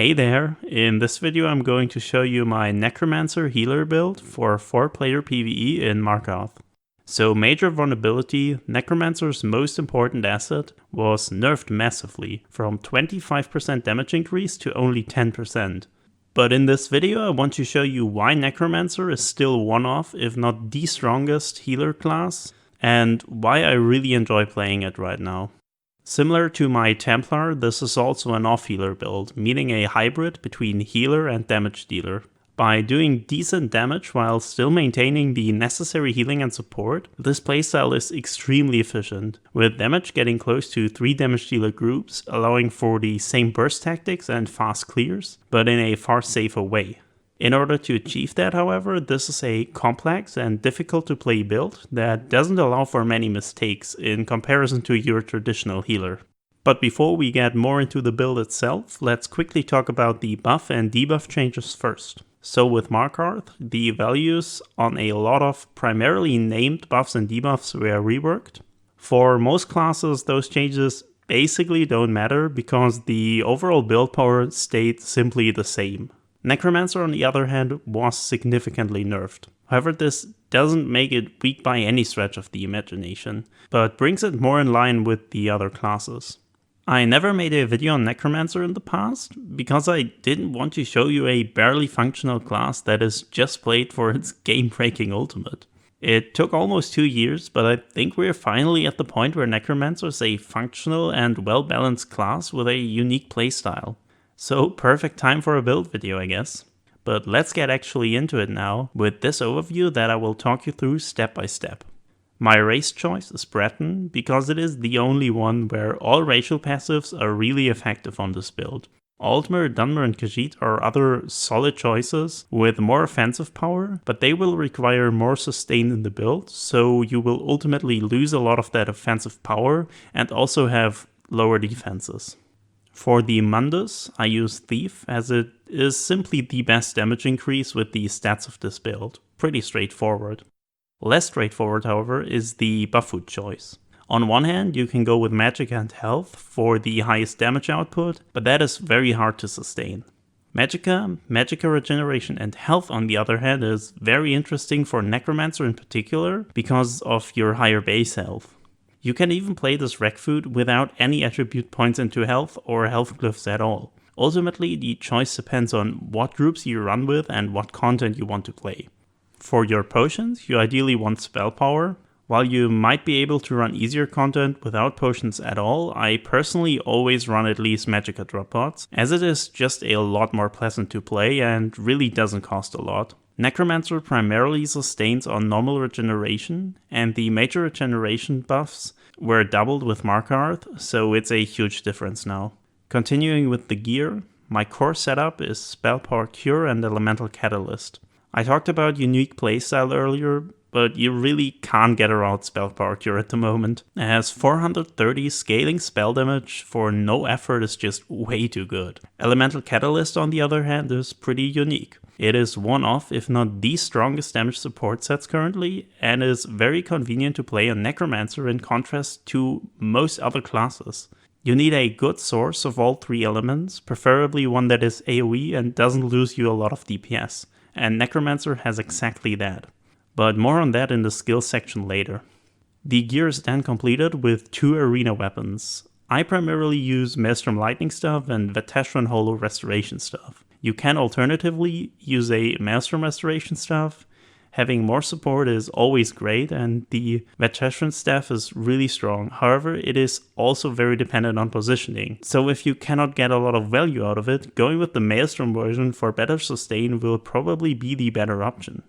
Hey there, in this video I'm going to show you my Necromancer healer build for 4-player PvE in Markarth. So major vulnerability, Necromancer's most important asset, was nerfed massively, from 25% damage increase to only 10%. But in this video I want to show you why Necromancer is still one of, if not the strongest healer class, and why I really enjoy playing it right now. Similar to my Templar, this is also an off-healer build, meaning a hybrid between healer and damage dealer. By doing decent damage while still maintaining the necessary healing and support, this playstyle is extremely efficient, with damage getting close to 3 damage dealer groups, allowing for the same burst tactics and fast clears, but in a far safer way. In order to achieve that, however, this is a complex and difficult to play build that doesn't allow for many mistakes in comparison to your traditional healer. But before we get more into the build itself, let's quickly talk about the buff and debuff changes first. So with Markarth, the values on a lot of primarily named buffs and debuffs were reworked. For most classes, those changes basically don't matter because the overall build power stayed simply the same. Necromancer, on the other hand, was significantly nerfed. However, this doesn't make it weak by any stretch of the imagination, but brings it more in line with the other classes. I never made a video on Necromancer in the past, because I didn't want to show you a barely functional class that is just played for its game-breaking ultimate. It took almost 2 years, but I think we're finally at the point where Necromancer is a functional and well-balanced class with a unique playstyle. So perfect time for a build video, I guess. But let's get actually into it now, with this overview that I will talk you through step by step. My race choice is Breton, because it is the only one where all racial passives are really effective on this build. Altmer, Dunmer and Khajiit are other solid choices with more offensive power, but they will require more sustain in the build, so you will ultimately lose a lot of that offensive power and also have lower defenses. For the Mundus, I use Thief, as it is simply the best damage increase with the stats of this build. Pretty straightforward. Less straightforward, however, is the Buffoot choice. On one hand, you can go with Magic and Health for the highest damage output, but that is very hard to sustain. Magicka Regeneration and Health, on the other hand, is very interesting for Necromancer in particular, because of your higher base health. You can even play this Wreck Food without any attribute points into health or health glyphs at all. Ultimately, the choice depends on what groups you run with and what content you want to play. For your potions, you ideally want spell power. While you might be able to run easier content without potions at all, I personally always run at least Magicka drop pods, as it is just a lot more pleasant to play and really doesn't cost a lot. Necromancer primarily sustains on normal regeneration, and the major regeneration buffs were doubled with Markarth, so it's a huge difference now. Continuing with the gear, my core setup is Spell Power Cure and Elemental Catalyst. I talked about unique playstyle earlier, but you really can't get around Spell Power Cure at the moment, as 430 scaling spell damage for no effort is just way too good. Elemental Catalyst, on the other hand, is pretty unique. It is one of, if not the strongest damage support sets currently, and is very convenient to play on Necromancer in contrast to most other classes. You need a good source of all 3 elements, preferably one that is AoE and doesn't lose you a lot of DPS, and Necromancer has exactly that. But more on that in the skills section later. The gear is then completed with 2 arena weapons. I primarily use Maelstrom Lightning Staff and Veteran Hollow Restoration Staff. You can alternatively use a Maelstrom Restoration Staff. Having more support is always great, and the Veteran Staff is really strong. However, it is also very dependent on positioning. So if you cannot get a lot of value out of it, going with the Maelstrom version for better sustain will probably be the better option.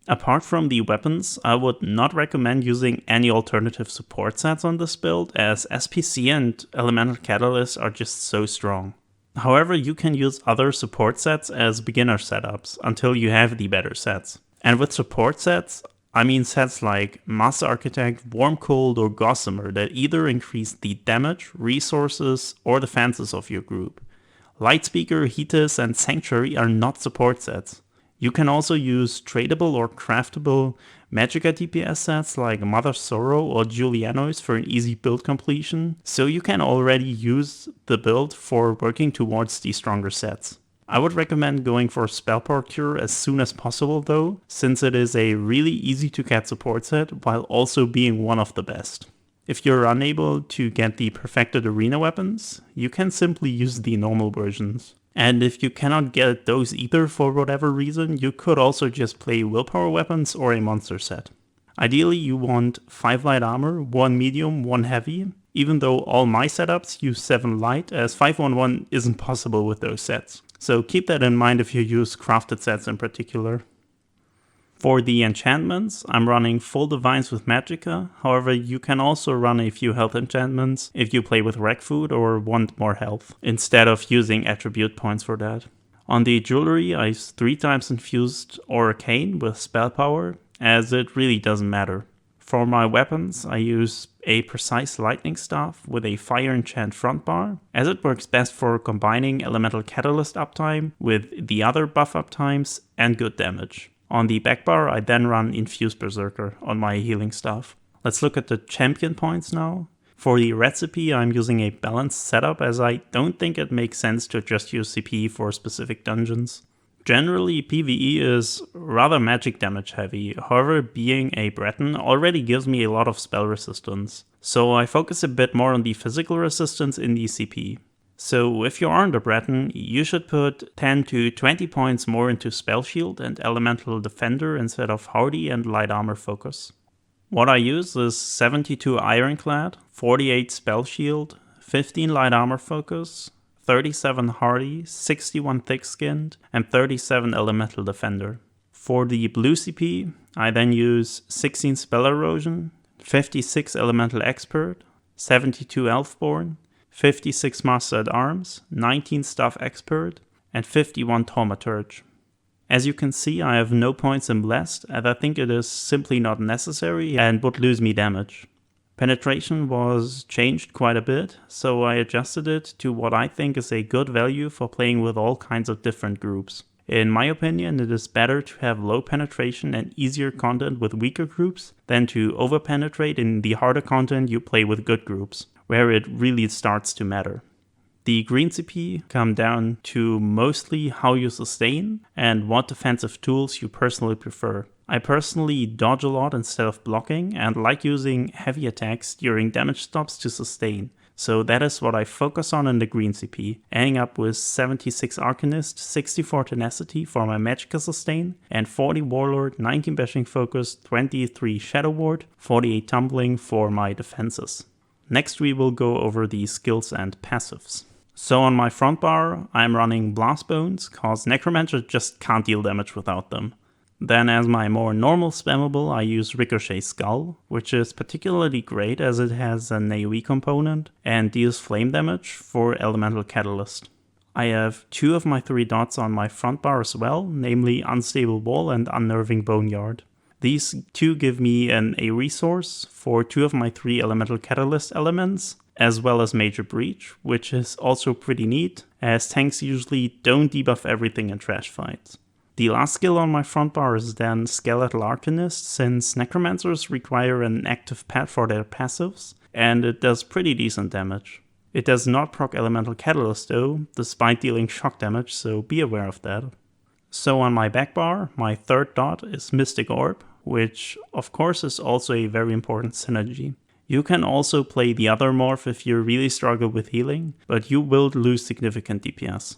Apart from the weapons, I would not recommend using any alternative support sets on this build, as SPC and Elemental Catalyst are just so strong. However, you can use other support sets as beginner setups until you have the better sets. And with support sets, I mean sets like Master Architect, Warm Cold or Gossamer that either increase the damage, resources or defenses of your group. Lightspeaker, Heatus and Sanctuary are not support sets. You can also use tradable or craftable Magicka DPS sets like Mother Sorrow or Julianos for an easy build completion, so you can already use the build for working towards these stronger sets. I would recommend going for Spellpower Cure as soon as possible though, since it is a really easy to get support set while also being one of the best. If you're unable to get the perfected arena weapons, you can simply use the normal versions. And if you cannot get those either for whatever reason, you could also just play willpower weapons or a monster set. Ideally you want 5 light armor, 1 medium, 1 heavy, even though all my setups use 7 light, as 5-1-1 isn't possible with those sets. So keep that in mind if you use crafted sets in particular. For the enchantments, I'm running full divines with Magicka, however you can also run a few health enchantments if you play with Wreck Food or want more health, instead of using attribute points for that. On the jewelry, I 3 times infused Arcane with spell power, as it really doesn't matter. For my weapons, I use a precise lightning staff with a fire enchant front bar, as it works best for combining elemental catalyst uptime with the other buff uptimes and good damage. On the back bar, I then run Infused Berserker on my healing staff. Let's look at the champion points now. For the recipe, I'm using a balanced setup, as I don't think it makes sense to just use CP for specific dungeons. Generally, PvE is rather magic damage heavy, however being a Breton already gives me a lot of spell resistance, so I focus a bit more on the physical resistance in the CP. So if you aren't a Breton, you should put 10 to 20 points more into Spell Shield and Elemental Defender instead of Hardy and Light Armor focus. What I use is 72 Ironclad, 48 Spell Shield, 15 Light Armor focus, 37 Hardy, 61 Thick-Skinned, and 37 Elemental Defender. For the blue CP, I then use 16 Spell Erosion, 56 Elemental Expert, 72 Elfborn, 56 Master at Arms, 19 Staff Expert, and 51 Thaumaturge. As you can see, I have no points in Blessed, as I think it is simply not necessary and would lose me damage. Penetration was changed quite a bit, so I adjusted it to what I think is a good value for playing with all kinds of different groups. In my opinion, it is better to have low penetration and easier content with weaker groups than to over-penetrate in the harder content you play with good groups, where it really starts to matter. The green CP come down to mostly how you sustain and what defensive tools you personally prefer. I personally dodge a lot instead of blocking and like using heavy attacks during damage stops to sustain, so that is what I focus on in the green CP, ending up with 76 Arcanist, 64 Tenacity for my Magicka sustain, and 40 Warlord, 19 Bashing Focus, 23 Shadow Ward, 48 Tumbling for my defenses. Next we will go over the skills and passives. So on my front bar, I'm running Blast Bones, cause Necromancer just can't deal damage without them. Then as my more normal spammable, I use Ricochet Skull, which is particularly great as it has an AoE component and deals flame damage for Elemental Catalyst. I have 2 of my 3 dots on my front bar as well, namely Unstable Wall and Unnerving Boneyard. These 2 give me an AoE source for 2 of my 3 Elemental Catalyst elements, as well as Major Breach, which is also pretty neat, as tanks usually don't debuff everything in trash fights. The last skill on my front bar is then Skeletal Arcanist, since Necromancers require an active pet for their passives, and it does pretty decent damage. It does not proc Elemental Catalyst though, despite dealing shock damage, so be aware of that. So on my back bar, my third dot is Mystic Orb, which of course is also a very important synergy. You can also play the other morph if you really struggle with healing, but you will lose significant DPS.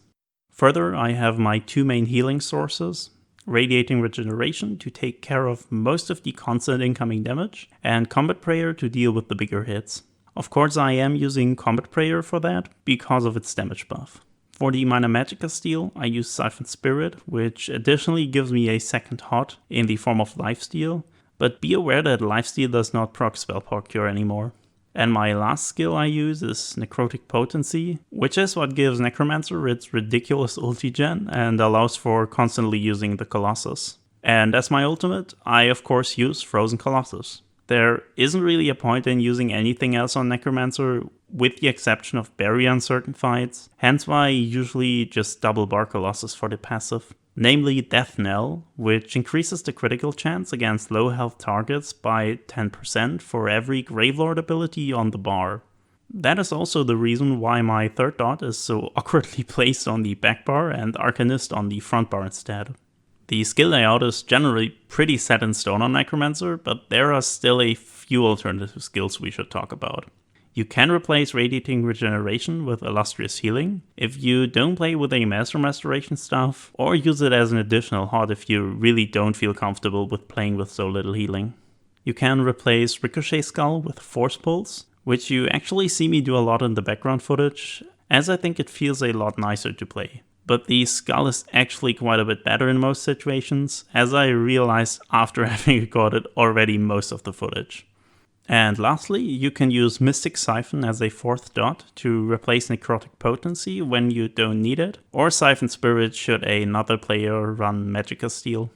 Further, I have my 2 main healing sources, Radiating Regeneration to take care of most of the constant incoming damage, and Combat Prayer to deal with the bigger hits. Of course I am using Combat Prayer for that, because of its damage buff. For the minor Magicka steal, I use Siphon Spirit, which additionally gives me a second hot in the form of Lifesteal, but be aware that Lifesteal does not proc Spellpower Cure anymore. And my last skill I use is Necrotic Potency, which is what gives Necromancer its ridiculous ulti gen and allows for constantly using the Colossus. And as my ultimate, I of course use Frozen Colossus. There isn't really a point in using anything else on Necromancer, with the exception of very uncertain fights, hence why I usually just double bar Colossus for the passive. namely Death Knell, which increases the critical chance against low health targets by 10% for every Gravelord ability on the bar. That is also the reason why my third dot is so awkwardly placed on the back bar and Arcanist on the front bar instead. The skill layout is generally pretty set in stone on Necromancer, but there are still a few alternative skills we should talk about. You can replace Radiating Regeneration with Illustrious Healing if you don't play with a Maelstrom Restoration staff, or use it as an additional HOT if you really don't feel comfortable with playing with so little healing. You can replace Ricochet Skull with Force Pulse, which you actually see me do a lot in the background footage, as I think it feels a lot nicer to play. But the skull is actually quite a bit better in most situations, as I realized after having recorded already most of the footage. And lastly, you can use Mystic Siphon as a fourth dot to replace Necrotic Potency when you don't need it, or Siphon Spirit should another player run Magicka Steel.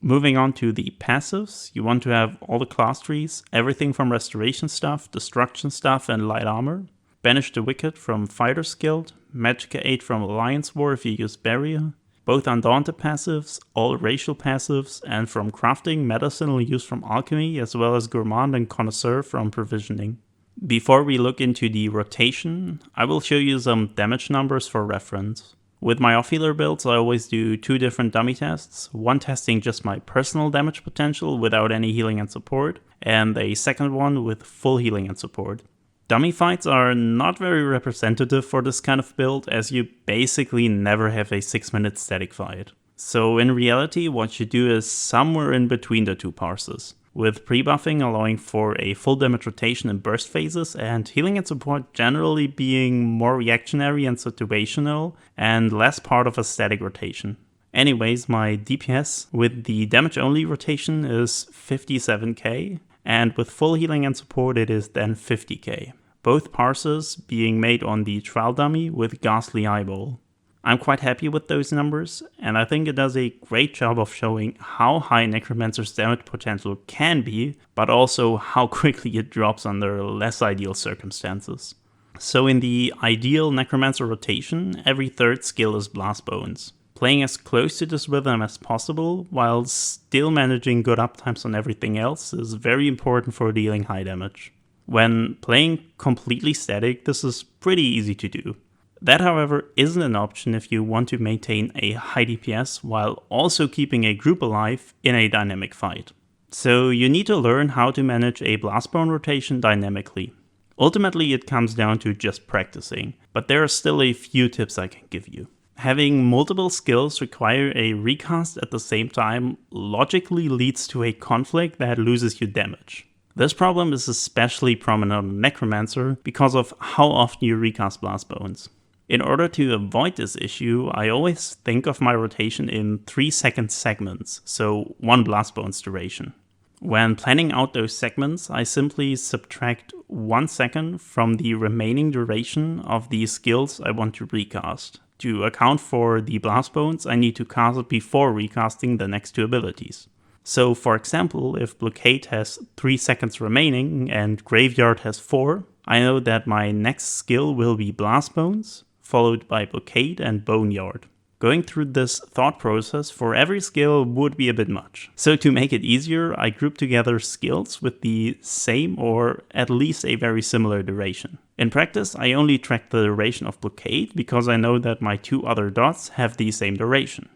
Moving on to the passives, you want to have all the class trees, everything from Restoration stuff, Destruction stuff, and Light Armor. Banish the Wicked from Fighter's Guild, Magicka 8 from Alliance War if you use Barrier, both Undaunted passives, all racial passives, and from crafting, medicinal use from Alchemy, as well as Gourmand and Connoisseur from Provisioning. Before we look into the rotation, I will show you some damage numbers for reference. With my off-healer builds, I always do two different dummy tests, one testing just my personal damage potential without any healing and support, and a second one with full healing and support. Dummy fights are not very representative for this kind of build, as you basically never have a 6-minute static fight. So in reality, what you do is somewhere in between the two parses, with pre-buffing allowing for a full damage rotation in burst phases, and healing and support generally being more reactionary and situational, and less part of a static rotation. Anyways, my DPS with the damage only rotation is 57k, and with full healing and support it is then 50k. Both parses being made on the trial dummy with Ghastly Eyeball. I'm quite happy with those numbers, and I think it does a great job of showing how high Necromancer's damage potential can be, but also how quickly it drops under less ideal circumstances. So in the ideal Necromancer rotation, every third skill is Blast Bones. Playing as close to this rhythm as possible, while still managing good uptimes on everything else, is very important for dealing high damage. When playing completely static, this is pretty easy to do. That, however, isn't an option if you want to maintain a high DPS while also keeping a group alive in a dynamic fight. So you need to learn how to manage a Blastbone rotation dynamically. Ultimately, it comes down to just practicing, but there are still a few tips I can give you. Having multiple skills require a recast at the same time logically leads to a conflict that loses you damage. This problem is especially prominent on Necromancer because of how often you recast Blast Bones. In order to avoid this issue, I always think of my rotation in 3-second segments, so 1 Blast Bones duration. When planning out those segments, I simply subtract 1 second from the remaining duration of the skills I want to recast, to account for the Blast Bones I need to cast before recasting the next 2 abilities. So for example, if Blockade has 3 seconds remaining and Graveyard has 4, I know that my next skill will be Blast Bones, followed by Blockade and Boneyard. Going through this thought process for every skill would be a bit much. So to make it easier, I group together skills with the same or at least a very similar duration. In practice, I only track the duration of Blockade because I know that my 2 other dots have the same duration.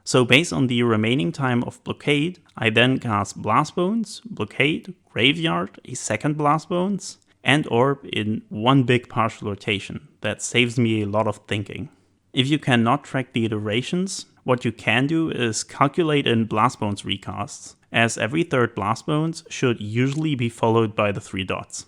So based on the remaining time of Blockade, I then cast Blast Bones, Blockade, Graveyard, a second Blast Bones, and Orb in 1 big partial rotation. That saves me a lot of thinking. If you cannot track the durations, what you can do is calculate in Blast Bones recasts, as every third Blast Bones should usually be followed by the 3 dots.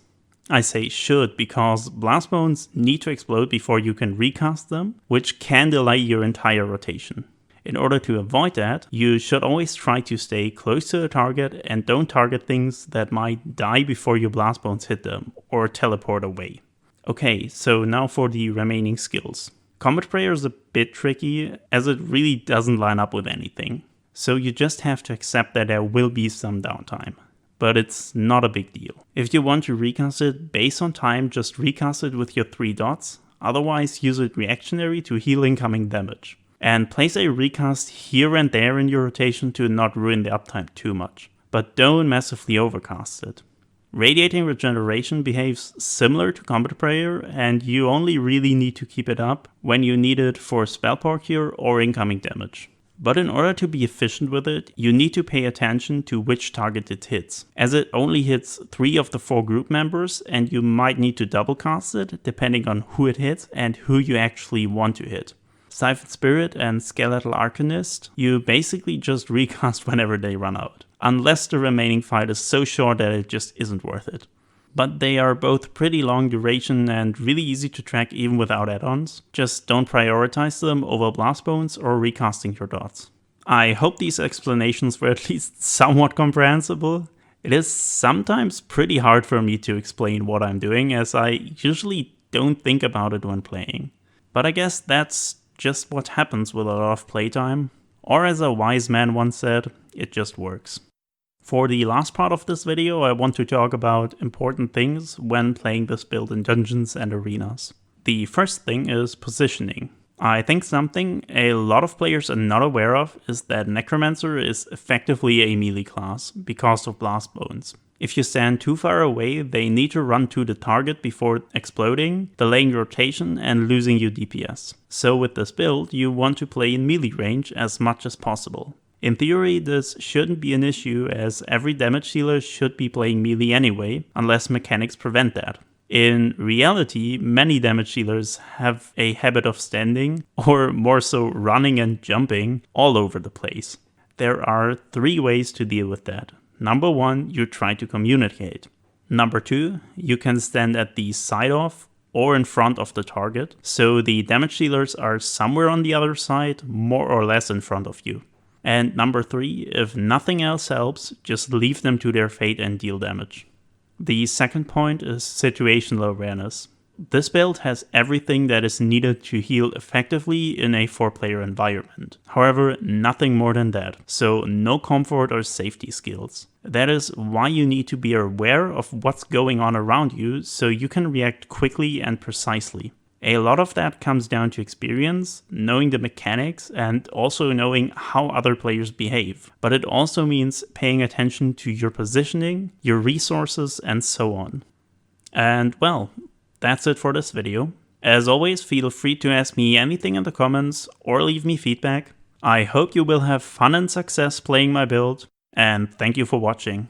I say should because Blast Bones need to explode before you can recast them, which can delay your entire rotation. In order to avoid that, you should always try to stay close to the target and don't target things that might die before your Blast Bones hit them, or teleport away. Okay, so now for the remaining skills. Combat Prayer is a bit tricky, as it really doesn't line up with anything. So you just have to accept that there will be some downtime. But it's not a big deal. If you want to recast it based on time, just recast it with your 3 dots, otherwise use it reactionary to heal incoming damage. and place a recast here and there in your rotation to not ruin the uptime too much, but don't massively overcast it. Radiating Regeneration behaves similar to Combat Prayer, and you only really need to keep it up when you need it for spell power cure or incoming damage. But in order to be efficient with it, you need to pay attention to which target it hits, as it only hits 3 of the 4 group members, and you might need to double cast it depending on who it hits and who you actually want to hit. Siphon Spirit and Skeletal Arcanist, you basically just recast whenever they run out, unless the remaining fight is so short that it just isn't worth it. But they are both pretty long duration and really easy to track even without add-ons. Just don't prioritize them over Blast Bones or recasting your dots. I hope these explanations were at least somewhat comprehensible. It is sometimes pretty hard for me to explain what I'm doing, as I usually don't think about it when playing. But I guess that's just what happens with a lot of playtime. Or as a wise man once said, it just works. For the last part of this video, I want to talk about important things when playing this build in dungeons and arenas. The first thing is positioning. I think something a lot of players are not aware of is that Necromancer is effectively a melee class because of Blast Bones. If you stand too far away, they need to run to the target before exploding, delaying your rotation and losing you DPS. So with this build, you want to play in melee range as much as possible. In theory, this shouldn't be an issue, as every damage dealer should be playing melee anyway, unless mechanics prevent that. In reality, many damage dealers have a habit of standing, or more so running and jumping, all over the place. There are 3 ways to deal with that. Number 1, you try to communicate. Number 2, you can stand at the side of or in front of the target, so the damage dealers are somewhere on the other side, more or less in front of you. And number 3, if nothing else helps, just leave them to their fate and deal damage. The second point is situational awareness. This build has everything that is needed to heal effectively in a 4-player environment. However, nothing more than that, so no comfort or safety skills. That is why you need to be aware of what's going on around you so you can react quickly and precisely. A lot of that comes down to experience, knowing the mechanics, and also knowing how other players behave. But it also means paying attention to your positioning, your resources, and so on. And well, that's it for this video. As always, feel free to ask me anything in the comments or leave me feedback. I hope you will have fun and success playing my build, and thank you for watching.